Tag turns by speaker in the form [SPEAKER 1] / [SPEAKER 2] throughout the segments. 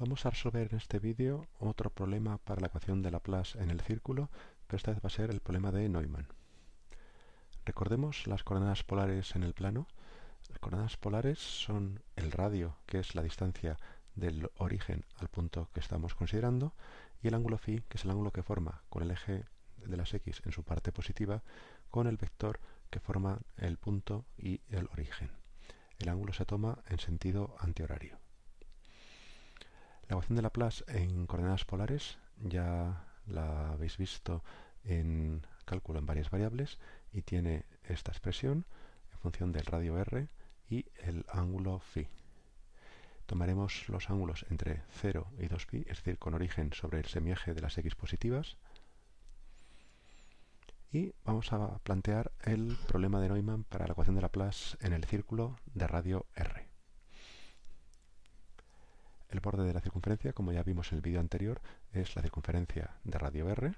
[SPEAKER 1] Vamos a resolver en este vídeo otro problema para la ecuación de Laplace en el círculo, pero esta vez va a ser el problema de Neumann. Recordemos las coordenadas polares en el plano. Las coordenadas polares son el radio, que es la distancia del origen al punto que estamos considerando, y el ángulo phi, que es el ángulo que forma con el eje de las x en su parte positiva, con el vector que forma el punto y el origen. El ángulo se toma en sentido antihorario. La ecuación de Laplace en coordenadas polares ya la habéis visto en cálculo en varias variables y tiene esta expresión en función del radio r y el ángulo phi. Tomaremos los ángulos entre 0 y 2π, es decir, con origen sobre el semieje de las x positivas, y vamos a plantear el problema de Neumann para la ecuación de Laplace en el círculo de radio r. El borde de la circunferencia, como ya vimos en el vídeo anterior, es la circunferencia de radio r,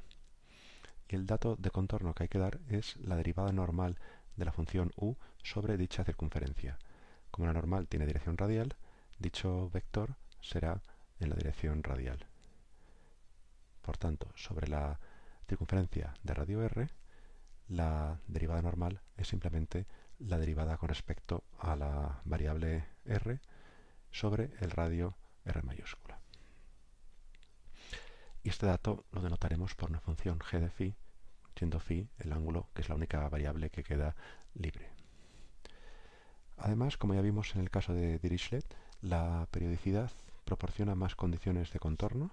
[SPEAKER 1] y el dato de contorno que hay que dar es la derivada normal de la función u sobre dicha circunferencia. Como la normal tiene dirección radial, dicho vector será en la dirección radial. Por tanto, sobre la circunferencia de radio r, la derivada normal es simplemente la derivada con respecto a la variable r sobre el radio r mayúscula. Y este dato lo denotaremos por una función g de phi, siendo phi el ángulo, que es la única variable que queda libre. Además, como ya vimos en el caso de Dirichlet, la periodicidad proporciona más condiciones de contorno,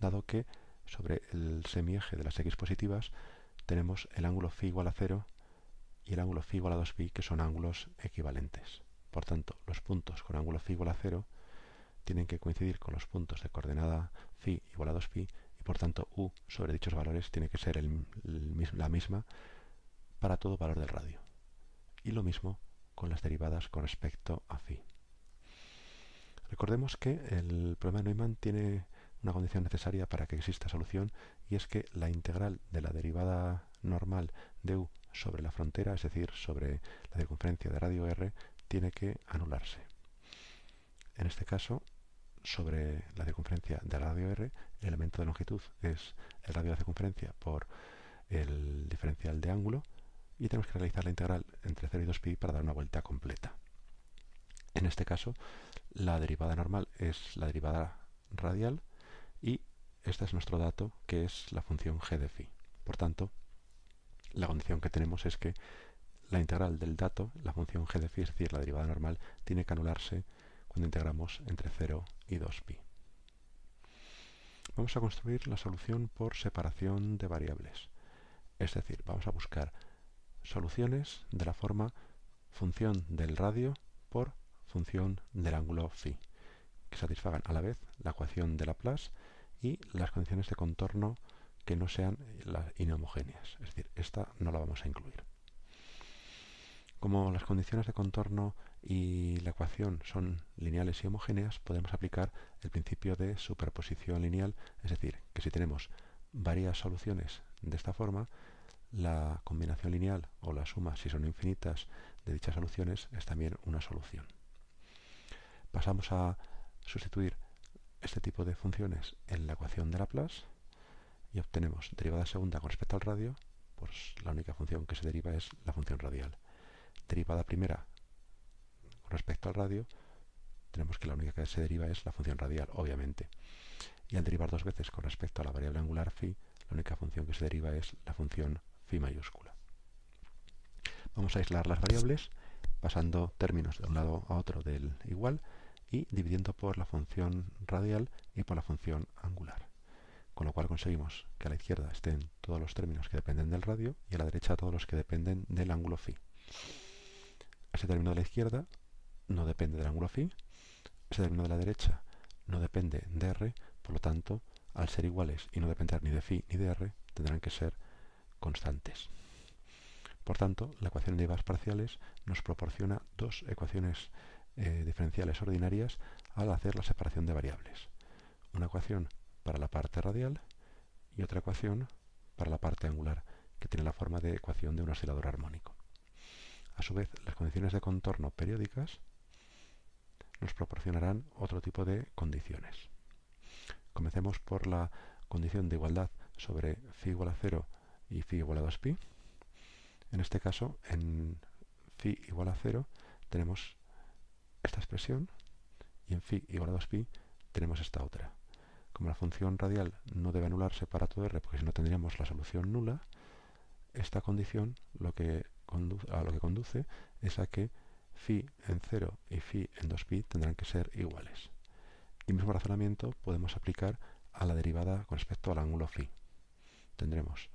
[SPEAKER 1] dado que sobre el semieje de las x positivas tenemos el ángulo phi igual a 0 y el ángulo phi igual a 2π, que son ángulos equivalentes. Por tanto, los puntos con ángulo phi igual a 0 tienen que coincidir con los puntos de coordenada phi igual a 2π, y por tanto u sobre dichos valores tiene que ser la misma para todo valor del radio. Y lo mismo con las derivadas con respecto a phi. Recordemos que el problema de Neumann tiene una condición necesaria para que exista solución, y es que la integral de la derivada normal de u sobre la frontera, es decir, sobre la circunferencia de radio r, tiene que anularse. En este caso, sobre la circunferencia de radio r, el elemento de longitud es el radio de la circunferencia por el diferencial de ángulo, y tenemos que realizar la integral entre 0 y 2π para dar una vuelta completa. En este caso, la derivada normal es la derivada radial, y este es nuestro dato, que es la función g de phi. Por tanto, la condición que tenemos es que la integral del dato, la función g de phi, es decir, la derivada normal, tiene que anularse cuando integramos entre 0 y 2π. Vamos a construir la solución por separación de variables. Es decir, vamos a buscar soluciones de la forma función del radio por función del ángulo phi, que satisfagan a la vez la ecuación de Laplace y las condiciones de contorno que no sean las inhomogéneas. Es decir, esta no la vamos a incluir. Como las condiciones de contorno y la ecuación son lineales y homogéneas, podemos aplicar el principio de superposición lineal, es decir, que si tenemos varias soluciones de esta forma, la combinación lineal o la suma, si son infinitas, de dichas soluciones es también una solución. Pasamos a sustituir este tipo de funciones en la ecuación de Laplace y obtenemos derivada segunda con respecto al radio, pues la única función que se deriva es la función radial. Derivada primera con respecto al radio, tenemos que la única que se deriva es la función radial, obviamente. Y al derivar dos veces con respecto a la variable angular phi, la única función que se deriva es la función phi mayúscula. Vamos a aislar las variables, pasando términos de un lado a otro del igual y dividiendo por la función radial y por la función angular. Con lo cual conseguimos que a la izquierda estén todos los términos que dependen del radio y a la derecha todos los que dependen del ángulo phi. Ese término de la izquierda no depende del ángulo phi, ese término de la derecha no depende de r, por lo tanto, al ser iguales y no depender ni de phi ni de r, tendrán que ser constantes. Por tanto, la ecuación de derivadas parciales nos proporciona dos ecuaciones diferenciales ordinarias al hacer la separación de variables. Una ecuación para la parte radial y otra ecuación para la parte angular, que tiene la forma de ecuación de un oscilador armónico. A su vez, las condiciones de contorno periódicas nos proporcionarán otro tipo de condiciones. Comencemos por la condición de igualdad sobre phi igual a 0 y phi igual a 2pi. En este caso, en phi igual a 0 tenemos esta expresión y en phi igual a 2pi tenemos esta otra. Como la función radial no debe anularse para todo r, porque si no tendríamos la solución nula, esta condición a lo que conduce es a que phi en 0 y phi en 2pi tendrán que ser iguales. Y mismo razonamiento podemos aplicar a la derivada con respecto al ángulo phi. Tendremos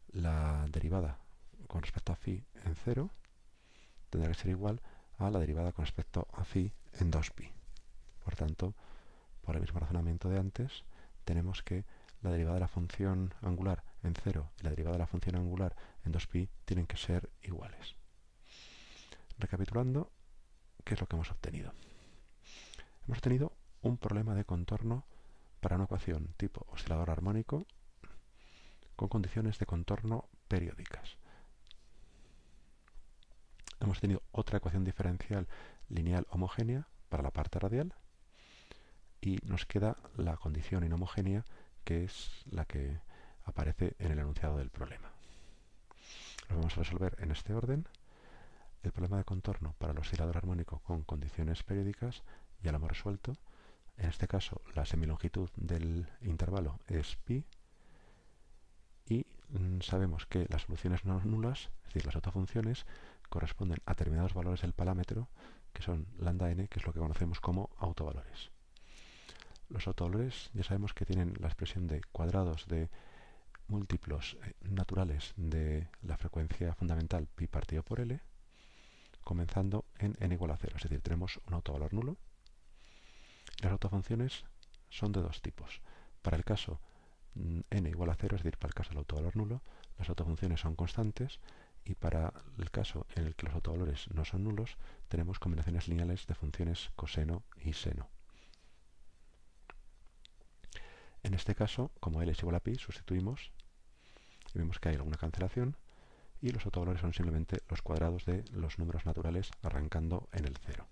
[SPEAKER 1] la derivada con respecto a phi en 0 tendrá que ser igual a la derivada con respecto a phi en 2pi. Por tanto, por el mismo razonamiento de antes, tenemos que la derivada de la función angular en 0 y la derivada de la función angular en 2pi tienen que ser iguales. Recapitulando, ¿qué es lo que hemos obtenido? Hemos obtenido un problema de contorno para una ecuación tipo oscilador armónico con condiciones de contorno periódicas. Hemos tenido otra ecuación diferencial lineal homogénea para la parte radial y nos queda la condición inhomogénea, que es la que aparece en el enunciado del problema. Lo vamos a resolver en este orden. El problema de contorno para el oscilador armónico con condiciones periódicas ya lo hemos resuelto. En este caso, la semilongitud del intervalo es pi y sabemos que las soluciones no nulas, es decir, las autofunciones, corresponden a determinados valores del parámetro, que son lambda n, que es lo que conocemos como autovalores. Los autovalores ya sabemos que tienen la expresión de cuadrados de múltiplos naturales de la frecuencia fundamental pi partido por L, comenzando en n igual a 0, es decir, tenemos un autovalor nulo. Las autofunciones son de dos tipos. Para el caso n igual a 0, es decir, para el caso del autovalor nulo, las autofunciones son constantes, y para el caso en el que los autovalores no son nulos, tenemos combinaciones lineales de funciones coseno y seno. En este caso, como L es igual a pi, sustituimos y vemos que hay alguna cancelación y los autovalores son simplemente los cuadrados de los números naturales arrancando en el 0.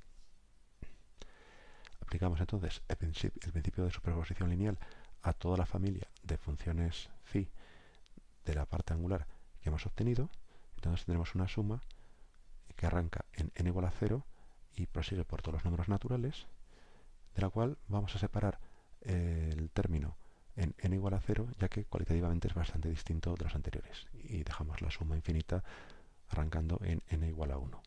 [SPEAKER 1] Aplicamos entonces el principio de superposición lineal a toda la familia de funciones phi de la parte angular que hemos obtenido. Entonces tendremos una suma que arranca en n igual a 0 y prosigue por todos los números naturales, de la cual vamos a separar el término en n igual a 0, ya que cualitativamente es bastante distinto de los anteriores, y dejamos la suma infinita arrancando en n igual a 1.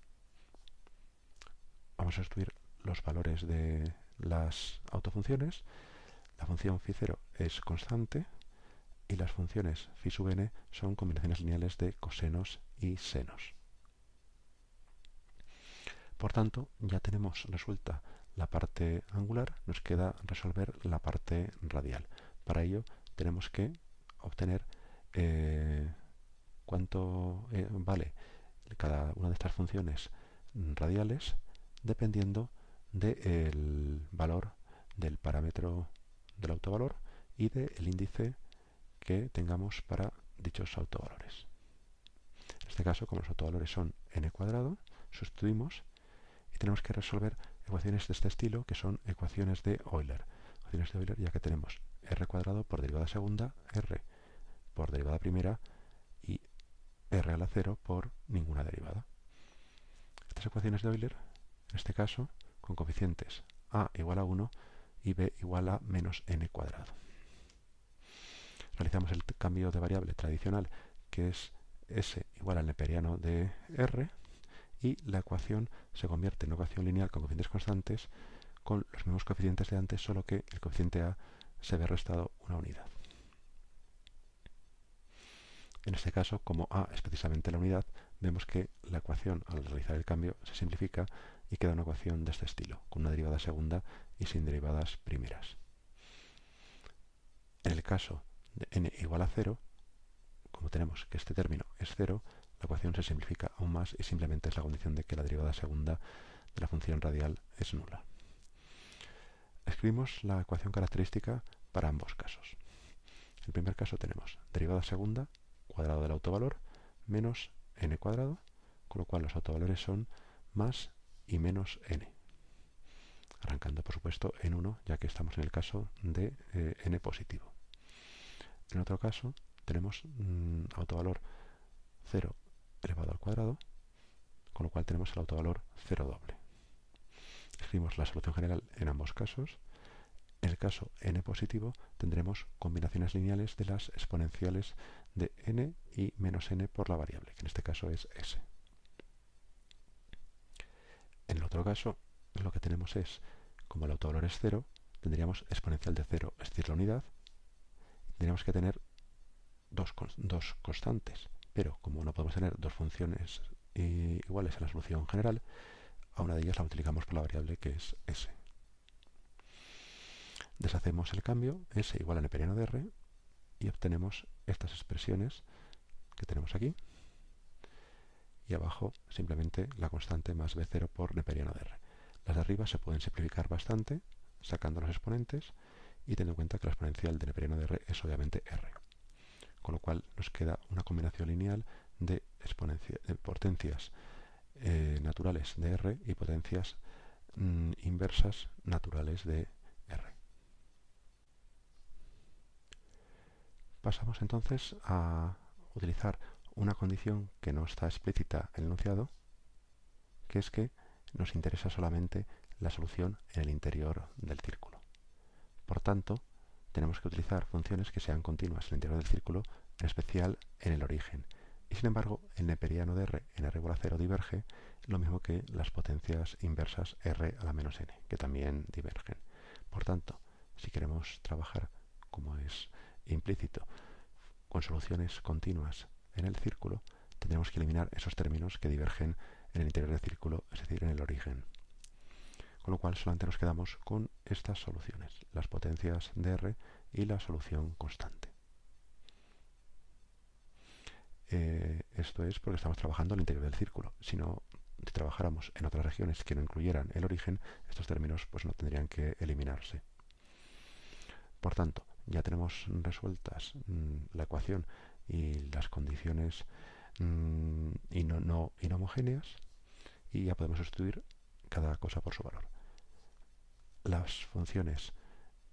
[SPEAKER 1] Vamos a sustituir los valores de las autofunciones. La función phi0 es constante y las funciones phi sub n son combinaciones lineales de cosenos y senos. Por tanto, ya tenemos resuelta la parte angular, nos queda resolver la parte radial. Para ello tenemos que obtener cuánto vale cada una de estas funciones radiales dependiendo del valor del parámetro del autovalor y del índice que tengamos para dichos autovalores. En este caso, como los autovalores son n cuadrado, sustituimos y tenemos que resolver ecuaciones de este estilo, que son ecuaciones de Euler. Ecuaciones de Euler, ya que tenemos r cuadrado por derivada segunda, r por derivada primera y r a la 0 por ninguna derivada. Estas ecuaciones de Euler, en este caso, con coeficientes a igual a 1 y b igual a menos n cuadrado. Realizamos el cambio de variable tradicional, que es s igual al neperiano de r, y la ecuación se convierte en una ecuación lineal con coeficientes constantes con los mismos coeficientes de antes, solo que el coeficiente a se ve restado una unidad. En este caso, como a es precisamente la unidad, vemos que la ecuación al realizar el cambio se simplifica y queda una ecuación de este estilo, con una derivada segunda y sin derivadas primeras. En el caso de n igual a 0, como tenemos que este término es 0, la ecuación se simplifica aún más y simplemente es la condición de que la derivada segunda de la función radial es nula. Escribimos la ecuación característica para ambos casos. En el primer caso tenemos derivada segunda, cuadrado del autovalor, menos n cuadrado, con lo cual los autovalores son más y menos n. arrancando por supuesto en 1, ya que estamos en el caso de n positivo. En otro caso tenemos autovalor 0 elevado al cuadrado, con lo cual tenemos el autovalor 0 doble. Escribimos la solución general en ambos casos. En el caso n positivo tendremos combinaciones lineales de las exponenciales de n y menos n por la variable, que en este caso es s. En el otro caso, lo que tenemos es, como el autovalor es 0, tendríamos exponencial de 0, es decir, la unidad. Tendríamos que tener dos constantes, pero como no podemos tener dos funciones iguales en la solución general, a una de ellas la multiplicamos por la variable que es s. Deshacemos el cambio, s igual a neperiano de r, y obtenemos estas expresiones que tenemos aquí, y abajo simplemente la constante más b0 por neperiano de r. Las de arriba se pueden simplificar bastante sacando los exponentes y teniendo en cuenta que la exponencial de neperiano de r es obviamente r. Con lo cual nos queda una combinación lineal de potencias naturales de r y potencias inversas naturales de r. Pasamos entonces a utilizar una condición que no está explícita en el enunciado, que es que nos interesa solamente la solución en el interior del círculo. Por tanto, tenemos que utilizar funciones que sean continuas en el interior del círculo, en especial en el origen. Y sin embargo, el neperiano de r en r igual a 0 diverge, lo mismo que las potencias inversas r a la menos n, que también divergen. Por tanto, si queremos trabajar, como es implícito, con soluciones continuas en el círculo, tendremos que eliminar esos términos que divergen en el interior del círculo, es decir, en el origen. Con lo cual solamente nos quedamos con estas soluciones, las potencias de r y la solución constante. Esto es porque estamos trabajando en el interior del círculo. Si trabajáramos en otras regiones que no incluyeran el origen, estos términos pues no tendrían que eliminarse. Por tanto, ya tenemos resueltas la ecuación y las condiciones no homogéneas, y ya podemos sustituir cada cosa por su valor. Las funciones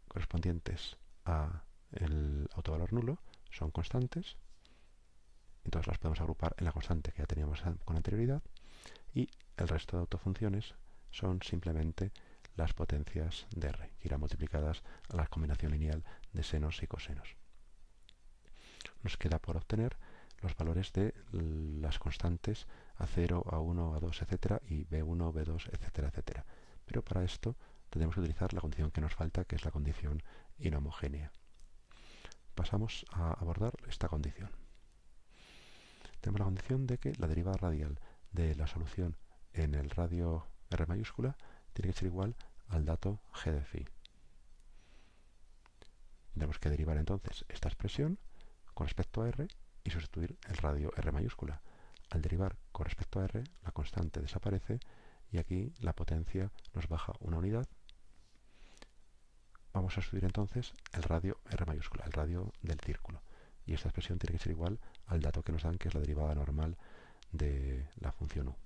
[SPEAKER 1] correspondientes a el autovalor nulo son constantes, entonces las podemos agrupar en la constante que ya teníamos con anterioridad, y el resto de autofunciones son simplemente las potencias de r, que irán multiplicadas a la combinación lineal de senos y cosenos. Nos queda por obtener los valores de las constantes A0, A1, A2, etc. y B1, B2, etcétera, etcétera. Pero para esto tendremos que utilizar la condición que nos falta, que es la condición inhomogénea. Pasamos a abordar esta condición. Tenemos la condición de que la derivada radial de la solución en el radio R mayúscula tiene que ser igual al dato g de phi. Tendremos que derivar entonces esta expresión con respecto a r y sustituir el radio R mayúscula. Al derivar con respecto a r, la constante desaparece y aquí la potencia nos baja una unidad. Vamos a sustituir entonces el radio R mayúscula, el radio del círculo. Y esta expresión tiene que ser igual al dato que nos dan, que es la derivada normal de la función u.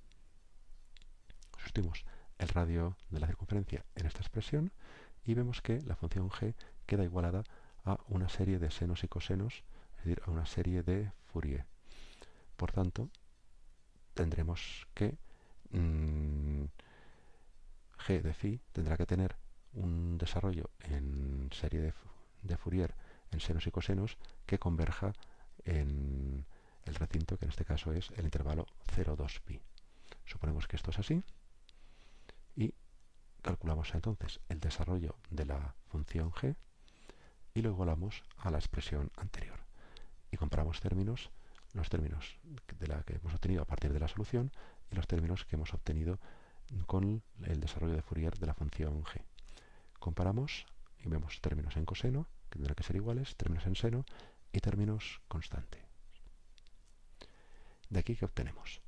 [SPEAKER 1] Sustituimos el radio de la circunferencia en esta expresión y vemos que la función g queda igualada a una serie de senos y cosenos, es decir, a una serie de Fourier. Por tanto, tendremos que g de phi tendrá que tener un desarrollo en serie de Fourier en senos y cosenos que converja en el recinto, que en este caso es el intervalo 0,2 pi. Suponemos que esto es así y calculamos entonces el desarrollo de la función g y lo igualamos a la expresión anterior. Y comparamos términos, los términos de la que hemos obtenido a partir de la solución y los términos que hemos obtenido con el desarrollo de Fourier de la función g. Comparamos y vemos términos en coseno, que tendrán que ser iguales, términos en seno y términos constantes. De aquí que obtenemos.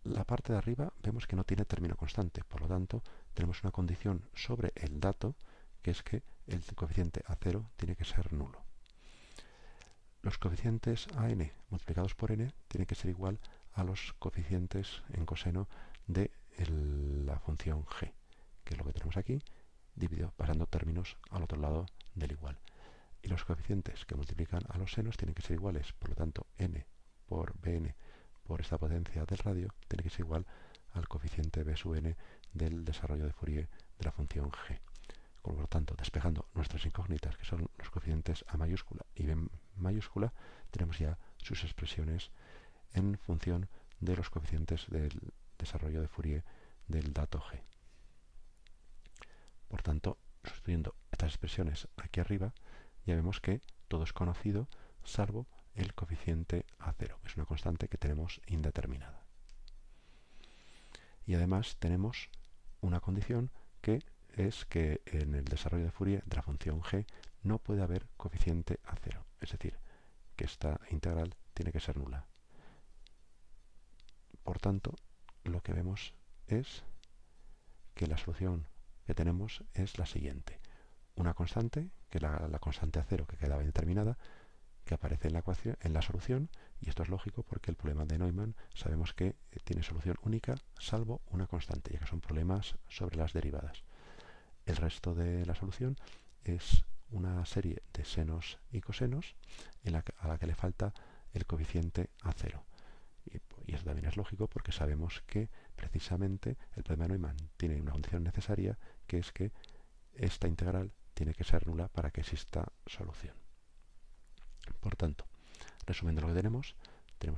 [SPEAKER 1] La parte de arriba vemos que no tiene término constante, por lo tanto tenemos una condición sobre el dato, que es que el coeficiente A0 tiene que ser nulo. Los coeficientes AN multiplicados por n tienen que ser igual a los coeficientes en coseno de la función g, que es lo que tenemos aquí, dividido pasando términos al otro lado del igual. Y los coeficientes que multiplican a los senos tienen que ser iguales, por lo tanto n por bn por esta potencia del radio tiene que ser igual al coeficiente b sub n del desarrollo de Fourier de la función g. Por lo tanto, despejando nuestras incógnitas, que son los coeficientes a mayúscula y b mayúscula, tenemos ya sus expresiones en función de los coeficientes del desarrollo de Fourier del dato g. Por tanto, sustituyendo estas expresiones aquí arriba, ya vemos que todo es conocido salvo el coeficiente A0, que es una constante que tenemos indeterminada. Y además tenemos una condición que es que en el desarrollo de Fourier de la función g no puede haber coeficiente A0, es decir, que esta integral tiene que ser nula. Por tanto, lo que vemos es que la solución que tenemos es la siguiente. Una constante, que es la constante A0 que quedaba indeterminada, que aparece en la ecuación, en la solución, y esto es lógico porque el problema de Neumann sabemos que tiene solución única salvo una constante, ya que son problemas sobre las derivadas. El resto de la solución es una serie de senos y cosenos a la que le falta el coeficiente A0. Y eso también es lógico porque sabemos que precisamente el problema de Neumann tiene una condición necesaria, que es que esta integral tiene que ser nula para que exista solución. Por tanto, resumiendo lo que tenemos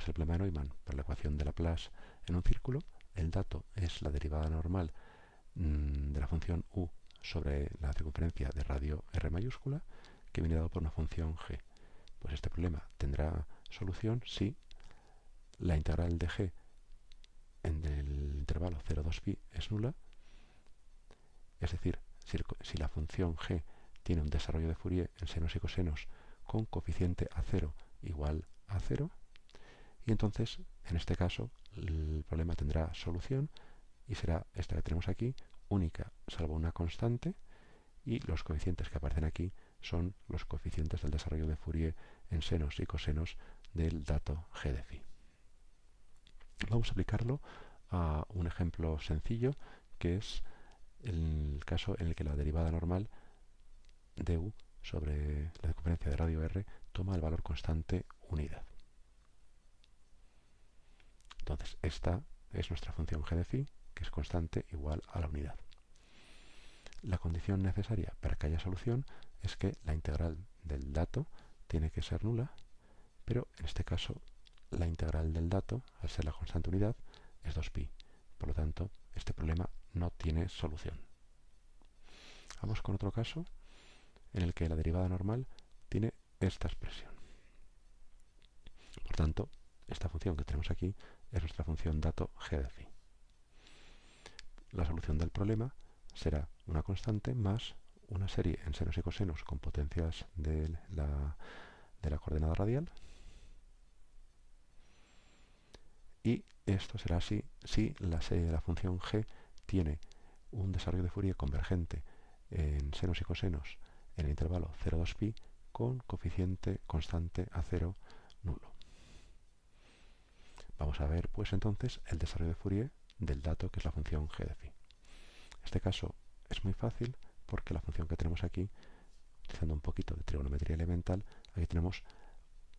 [SPEAKER 1] el problema de Neumann para la ecuación de Laplace en un círculo. El dato es la derivada normal de la función u sobre la circunferencia de radio r mayúscula, que viene dado por una función g. Pues este problema tendrá solución si la integral de g en el intervalo 0,2pi es nula, es decir, si la función g tiene un desarrollo de Fourier en senos y cosenos con coeficiente A0 igual a 0, y entonces, en este caso, el problema tendrá solución y será esta que tenemos aquí, única salvo una constante, y los coeficientes que aparecen aquí son los coeficientes del desarrollo de Fourier en senos y cosenos del dato g de phi. Vamos a aplicarlo a un ejemplo sencillo, que es el caso en el que la derivada normal de u sobre la circunferencia de radio r toma el valor constante unidad. Entonces, esta es nuestra función g de phi, que es constante igual a la unidad. La condición necesaria para que haya solución es que la integral del dato tiene que ser nula, pero en este caso la integral del dato, al ser la constante unidad, es 2pi. Por lo tanto, este problema no tiene solución. Vamos con otro caso en el que la derivada normal tiene esta expresión. Por tanto, esta función que tenemos aquí es nuestra función dato g de phi. La solución del problema será una constante más una serie en senos y cosenos con potencias de la coordenada radial. Y esto será así si la serie de la función g tiene un desarrollo de Fourier convergente en senos y cosenos en el intervalo 0,2pi con coeficiente constante A0 nulo. Vamos a ver pues entonces el desarrollo de Fourier del dato que es la función g de phi. En este caso es muy fácil porque la función que tenemos aquí, utilizando un poquito de trigonometría elemental, aquí tenemos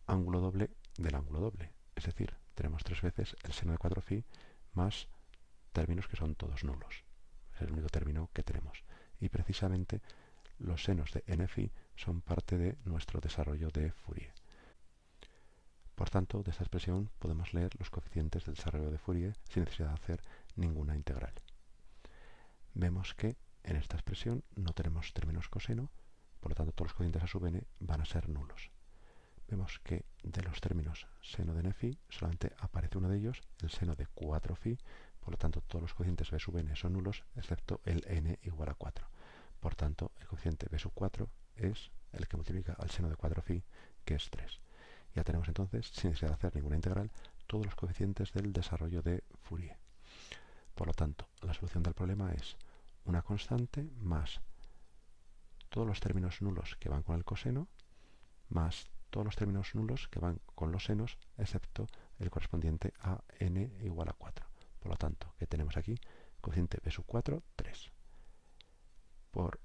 [SPEAKER 1] ángulo doble del ángulo doble. Es decir, tenemos 3 veces el seno de 4phi más términos que son todos nulos. Es el único término que tenemos. Y precisamente los senos de n-phi son parte de nuestro desarrollo de Fourier. Por tanto, de esta expresión podemos leer los coeficientes del desarrollo de Fourier sin necesidad de hacer ninguna integral. Vemos que en esta expresión no tenemos términos coseno, por lo tanto todos los coeficientes a sub n van a ser nulos. Vemos que de los términos seno de n-phi solamente aparece uno de ellos, el seno de 4phi, por lo tanto todos los coeficientes b sub n son nulos, excepto el n igual a 4. Por tanto, el coeficiente b sub 4 es el que multiplica al seno de 4phi, que es 3. Ya tenemos entonces, sin necesidad de hacer ninguna integral, todos los coeficientes del desarrollo de Fourier. Por lo tanto, la solución del problema es una constante más todos los términos nulos que van con el coseno, más todos los términos nulos que van con los senos, excepto el correspondiente a n igual a 4. Por lo tanto, ¿qué tenemos aquí? Coeficiente b sub 4, 3. por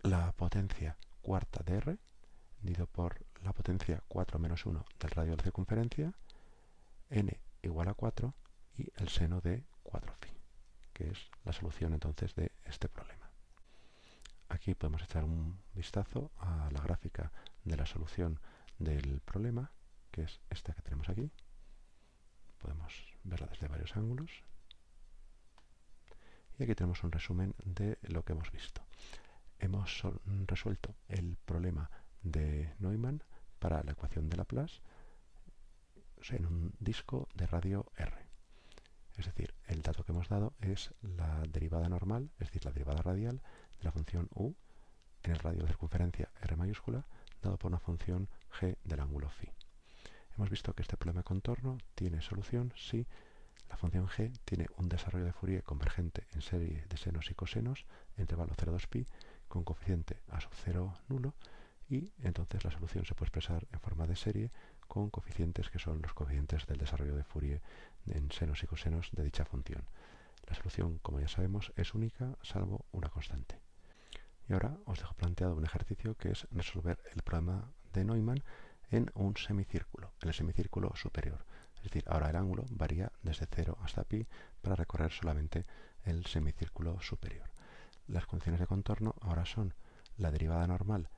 [SPEAKER 1] la potencia cuarta de r, dividido por la potencia 4 menos 1 del radio de la circunferencia, n igual a 4 y el seno de 4π, que es la solución entonces de este problema. Aquí podemos echar un vistazo a la gráfica de la solución del problema, que es esta que tenemos aquí. Podemos verla desde varios ángulos. Y aquí tenemos un resumen de lo que hemos visto. Hemos resuelto el problema de Neumann para la ecuación de Laplace en un disco de radio R. Es decir, el dato que hemos dado es la derivada normal, es decir, la derivada radial de la función u en el radio de circunferencia R mayúscula, dado por una función g del ángulo φ. Hemos visto que este problema de contorno tiene solución si la función g tiene un desarrollo de Fourier convergente en serie de senos y cosenos, intervalo 0,2π, con coeficiente a sub 0 nulo, y entonces la solución se puede expresar en forma de serie con coeficientes que son los coeficientes del desarrollo de Fourier en senos y cosenos de dicha función. La solución, como ya sabemos, es única salvo una constante. Y ahora os dejo planteado un ejercicio que es resolver el problema de Neumann en un semicírculo, en el semicírculo superior. Es decir, ahora el ángulo varía desde 0 hasta π para recorrer solamente el semicírculo superior. Las condiciones de contorno ahora son la derivada normal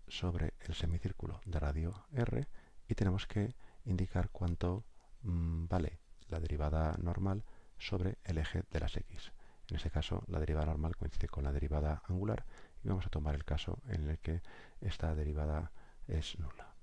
[SPEAKER 1] sobre el semicírculo de radio R y tenemos que indicar cuánto vale la derivada normal sobre el eje de las X. En ese caso, la derivada normal coincide con la derivada angular y vamos a tomar el caso en el que esta derivada es nula.